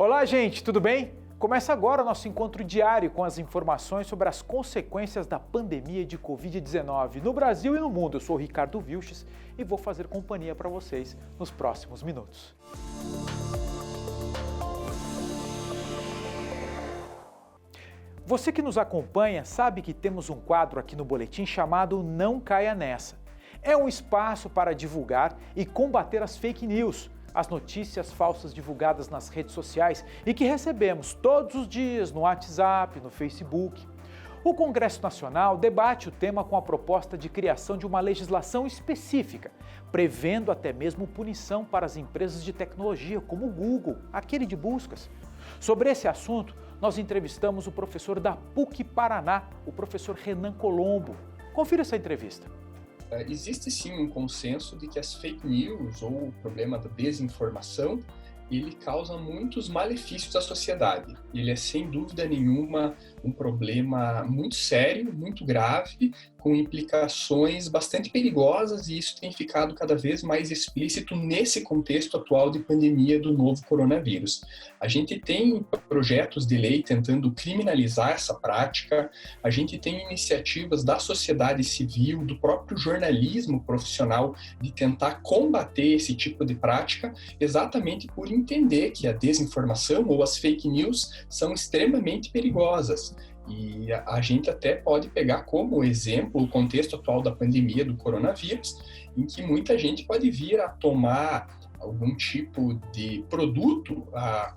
Olá, gente, tudo bem? Começa agora o nosso encontro diário com as informações sobre as consequências da pandemia de Covid-19 no Brasil e no mundo. Eu sou o Ricardo Vilches e vou fazer companhia para vocês nos próximos minutos. Você que nos acompanha sabe que temos um quadro aqui no boletim chamado Não Caia Nessa. É um espaço para divulgar e combater as fake news, as notícias falsas divulgadas nas redes sociais e que recebemos todos os dias no WhatsApp, no Facebook. O Congresso Nacional debate o tema com a proposta de criação de uma legislação específica, prevendo até mesmo punição para as empresas de tecnologia, como o Google, aquele de buscas. Sobre esse assunto, nós entrevistamos o professor da PUC Paraná, o professor Renan Colombo. Confira essa entrevista. Existe sim um consenso de que as fake news ou o problema da desinformação, ele causa muitos malefícios à sociedade. Ele é sem dúvida nenhuma um problema muito sério, muito grave, com implicações bastante perigosas, e isso tem ficado cada vez mais explícito nesse contexto atual de pandemia do novo coronavírus. A gente tem projetos de lei tentando criminalizar essa prática, a gente tem iniciativas da sociedade civil, do próprio jornalismo profissional, de tentar combater esse tipo de prática, exatamente por entender que a desinformação ou as fake news são extremamente perigosas. E a gente até pode pegar como exemplo o contexto atual da pandemia do coronavírus, em que muita gente pode vir a tomar algum tipo de produto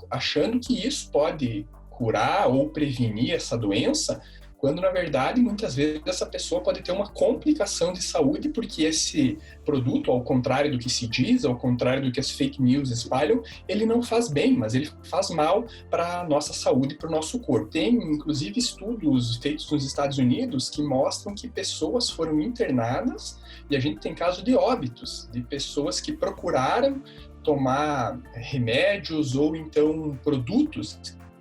achando que isso pode curar ou prevenir essa doença, quando na verdade muitas vezes essa pessoa pode ter uma complicação de saúde, porque esse produto, ao contrário do que se diz, ao contrário do que as fake news espalham, ele não faz bem, mas ele faz mal para a nossa saúde, para o nosso corpo. Tem inclusive estudos feitos nos Estados Unidos que mostram que pessoas foram internadas, e a gente tem casos de óbitos, de pessoas que procuraram tomar remédios ou então produtos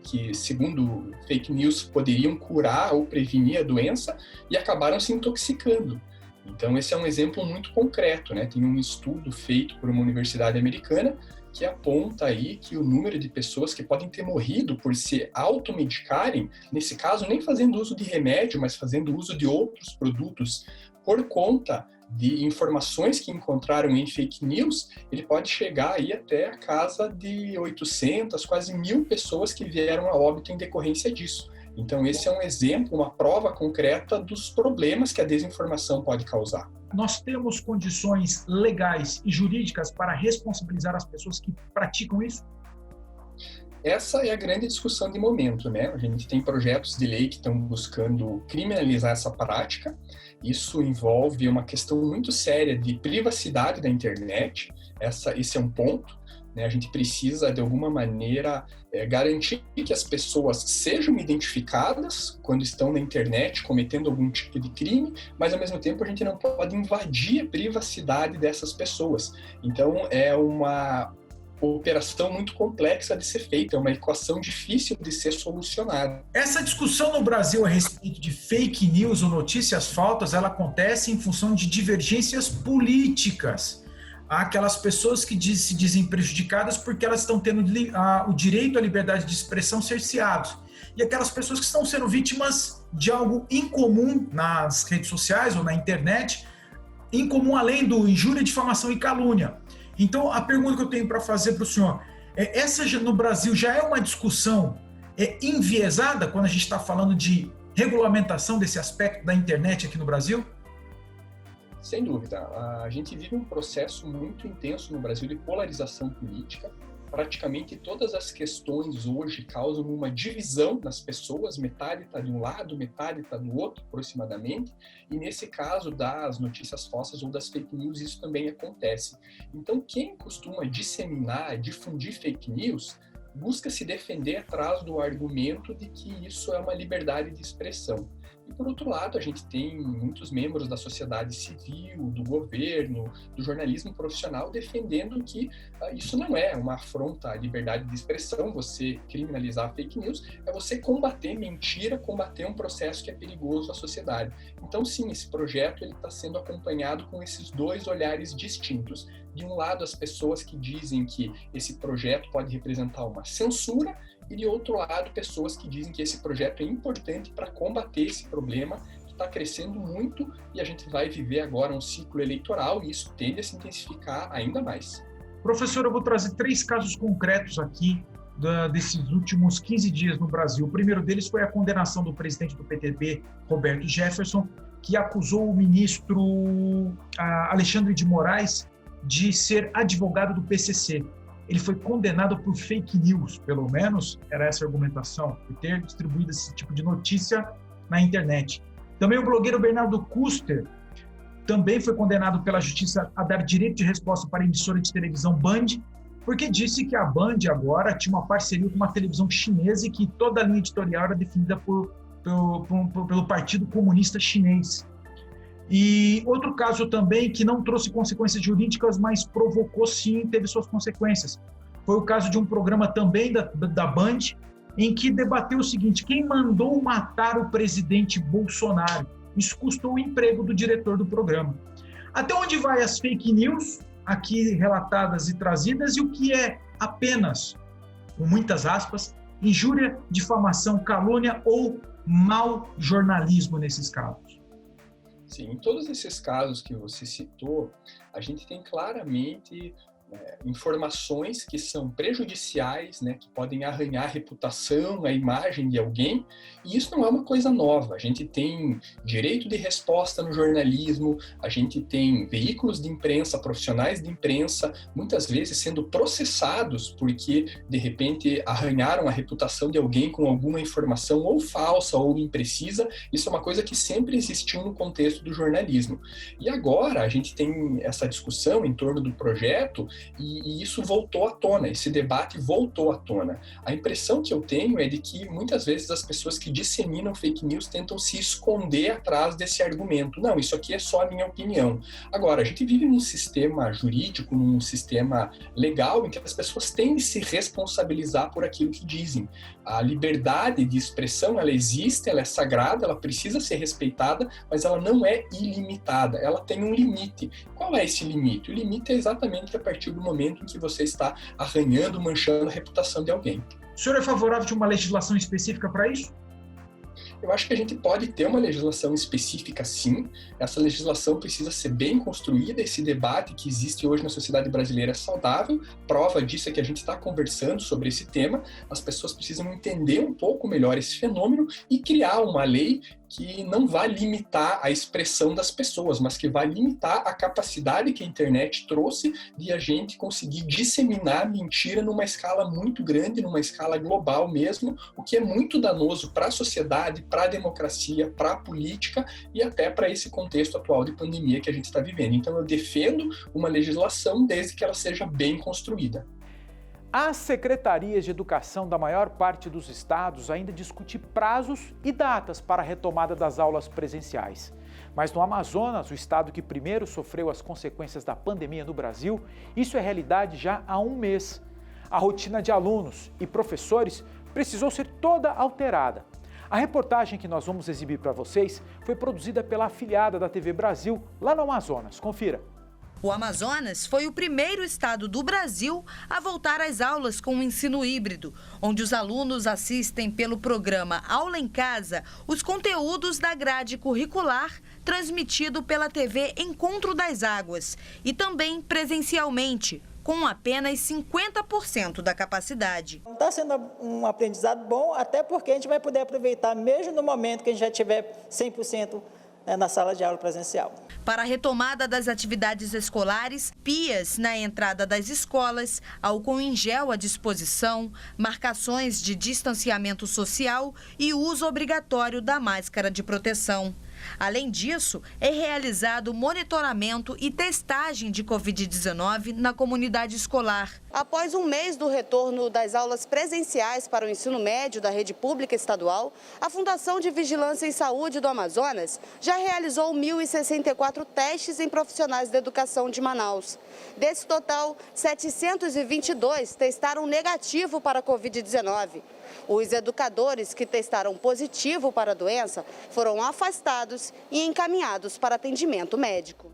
que, segundo fake news, poderiam curar ou prevenir a doença e acabaram se intoxicando. Então, esse é um exemplo muito concreto, né? Tem um estudo feito por uma universidade americana que aponta aí que o número de pessoas que podem ter morrido por se automedicarem, nesse caso nem fazendo uso de remédio, mas fazendo uso de outros produtos por conta de informações que encontraram em fake news, ele pode chegar aí até a casa de 800, quase 1.000 pessoas que vieram a óbito em decorrência disso. Então esse é um exemplo, uma prova concreta dos problemas que a desinformação pode causar. Nós temos condições legais e jurídicas para responsabilizar as pessoas que praticam isso? Essa é a grande discussão de momento, né? A gente tem projetos de lei que estão buscando criminalizar essa prática. Isso envolve uma questão muito séria de privacidade da internet. Esse é um ponto, né? A gente precisa, de alguma maneira, garantir que as pessoas sejam identificadas quando estão na internet cometendo algum tipo de crime, mas, ao mesmo tempo, a gente não pode invadir a privacidade dessas pessoas. Então, é uma operação muito complexa de ser feita, é uma equação difícil de ser solucionada. Essa discussão no Brasil a respeito de fake news ou notícias falsas, ela acontece em função de divergências políticas. Há aquelas pessoas que se dizem prejudicadas porque elas estão tendo o direito à liberdade de expressão cerceados. E aquelas pessoas que estão sendo vítimas de algo incomum nas redes sociais ou na internet, incomum além do injúria, difamação e calúnia. Então, a pergunta que eu tenho para fazer para o senhor é: essa no Brasil já é uma discussão enviesada quando a gente está falando de regulamentação desse aspecto da internet aqui no Brasil? Sem dúvida. A gente vive um processo muito intenso no Brasil de polarização política. Praticamente todas as questões hoje causam uma divisão nas pessoas, metade está de um lado, metade está do outro, aproximadamente, e nesse caso das notícias falsas ou das fake news, isso também acontece. Então, quem costuma disseminar, difundir fake news, busca se defender atrás do argumento de que isso é uma liberdade de expressão. E, por outro lado, a gente tem muitos membros da sociedade civil, do governo, do jornalismo profissional defendendo que isso não é uma afronta à liberdade de expressão, você criminalizar fake news, é você combater mentira, combater um processo que é perigoso à sociedade. Então, sim, esse projeto está sendo acompanhado com esses dois olhares distintos. De um lado, as pessoas que dizem que esse projeto pode representar uma censura, e de outro lado, pessoas que dizem que esse projeto é importante para combater esse problema que está crescendo muito e a gente vai viver agora um ciclo eleitoral e isso tende a se intensificar ainda mais. Professor, eu vou trazer 3 casos concretos aqui desses últimos 15 dias no Brasil. O primeiro deles foi a condenação do presidente do PTB, Roberto Jefferson, que acusou o ministro Alexandre de Moraes de ser advogado do PCC. Ele foi condenado por fake news, pelo menos era essa a argumentação, por ter distribuído esse tipo de notícia na internet. Também o blogueiro Bernardo Custer também foi condenado pela justiça a dar direito de resposta para a emissora de televisão Band, porque disse que a Band agora tinha uma parceria com uma televisão chinesa e que toda a linha editorial era definida pelo Partido Comunista Chinês. E outro caso também que não trouxe consequências jurídicas, mas provocou sim, teve suas consequências. Foi o caso de um programa também da Band, em que debateu o seguinte: quem mandou matar o presidente Bolsonaro? Isso custou o emprego do diretor do programa. Até onde vai as fake news, aqui relatadas e trazidas, e o que é apenas, com muitas aspas, injúria, difamação, calúnia ou mau jornalismo nesses casos? Sim, em todos esses casos que você citou, a gente tem claramente informações que são prejudiciais, né, que podem arranhar a reputação, a imagem de alguém, e isso não é uma coisa nova. A gente tem direito de resposta no jornalismo, a gente tem veículos de imprensa, profissionais de imprensa, muitas vezes sendo processados porque, de repente, arranharam a reputação de alguém com alguma informação ou falsa ou imprecisa. Isso é uma coisa que sempre existiu no contexto do jornalismo. E agora a gente tem essa discussão em torno do projeto e isso voltou à tona, esse debate voltou à tona. A impressão que eu tenho é de que muitas vezes as pessoas que disseminam fake news tentam se esconder atrás desse argumento. Não, isso aqui é só a minha opinião. Agora, a gente vive num sistema jurídico, num sistema legal em que as pessoas têm de se responsabilizar por aquilo que dizem. A liberdade de expressão, ela existe, ela é sagrada, ela precisa ser respeitada, mas ela não é ilimitada, ela tem um limite. Qual é esse limite? O limite é exatamente a partir do momento em que você está arranhando, manchando a reputação de alguém. O senhor é favorável de uma legislação específica para isso? Eu acho que a gente pode ter uma legislação específica, sim. Essa legislação precisa ser bem construída. Esse debate que existe hoje na sociedade brasileira é saudável. Prova disso é que a gente está conversando sobre esse tema. As pessoas precisam entender um pouco melhor esse fenômeno e criar uma lei que não vai limitar a expressão das pessoas, mas que vai limitar a capacidade que a internet trouxe de a gente conseguir disseminar mentira numa escala muito grande, numa escala global mesmo, o que é muito danoso para a sociedade, para a democracia, para a política e até para esse contexto atual de pandemia que a gente está vivendo. Então eu defendo uma legislação desde que ela seja bem construída. As secretarias de educação da maior parte dos estados ainda discutem prazos e datas para a retomada das aulas presenciais. Mas no Amazonas, o estado que primeiro sofreu as consequências da pandemia no Brasil, isso é realidade já há um mês. A rotina de alunos e professores precisou ser toda alterada. A reportagem que nós vamos exibir para vocês foi produzida pela afiliada da TV Brasil lá no Amazonas. Confira. O Amazonas foi o primeiro estado do Brasil a voltar às aulas com o ensino híbrido, onde os alunos assistem pelo programa Aula em Casa os conteúdos da grade curricular transmitido pela TV Encontro das Águas e também presencialmente, com apenas 50% da capacidade. Está sendo um aprendizado bom, até porque a gente vai poder aproveitar mesmo no momento que a gente já tiver 100% na sala de aula presencial. Para a retomada das atividades escolares, pias na entrada das escolas, álcool em gel à disposição, marcações de distanciamento social e uso obrigatório da máscara de proteção. Além disso, é realizado monitoramento e testagem de Covid-19 na comunidade escolar. Após um mês do retorno das aulas presenciais para o ensino médio da rede pública estadual, a Fundação de Vigilância em Saúde do Amazonas já realizou 1.064 testes em profissionais da educação de Manaus. Desse total, 722 testaram negativo para a Covid-19. Os educadores que testaram positivo para a doença foram afastados e encaminhados para atendimento médico.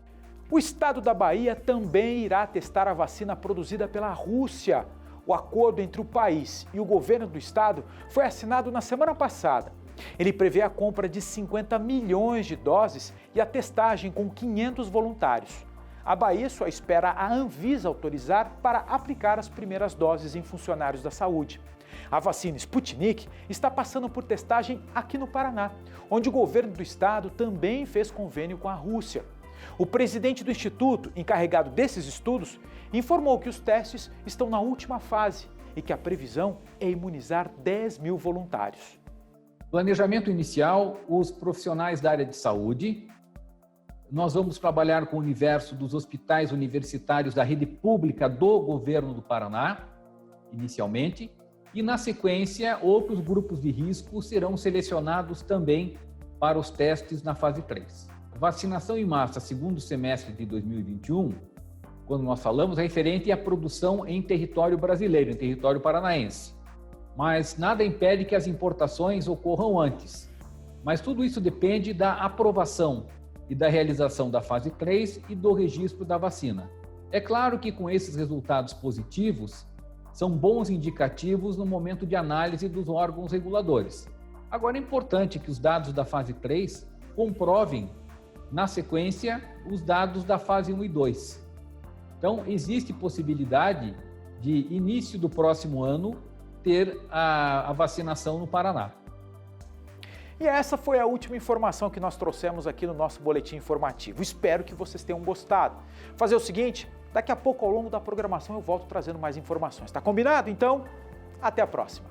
O estado da Bahia também irá testar a vacina produzida pela Rússia. O acordo entre o país e o governo do estado foi assinado na semana passada. Ele prevê a compra de 50 milhões de doses e a testagem com 500 voluntários. A Bahia só espera a Anvisa autorizar para aplicar as primeiras doses em funcionários da saúde. A vacina Sputnik está passando por testagem aqui no Paraná, onde o governo do estado também fez convênio com a Rússia. O presidente do instituto, encarregado desses estudos, informou que os testes estão na última fase e que a previsão é imunizar 10 mil voluntários. Planejamento inicial, os profissionais da área de saúde. Nós vamos trabalhar com o universo dos hospitais universitários da rede pública do governo do Paraná, inicialmente, e na sequência, outros grupos de risco serão selecionados também para os testes na fase 3. Vacinação em massa, segundo semestre de 2021, quando nós falamos, é referente à produção em território brasileiro, em território paranaense. Mas nada impede que as importações ocorram antes. Mas tudo isso depende da aprovação e da realização da fase 3 e do registro da vacina. É claro que com esses resultados positivos, são bons indicativos no momento de análise dos órgãos reguladores. Agora é importante que os dados da fase 3 comprovem, na sequência, os dados da fase 1 e 2. Então, existe possibilidade de, início do próximo ano, ter a vacinação no Paraná. E essa foi a última informação que nós trouxemos aqui no nosso boletim informativo. Espero que vocês tenham gostado. Fazer o seguinte, daqui a pouco, ao longo da programação, eu volto trazendo mais informações. Tá combinado? Então, até a próxima.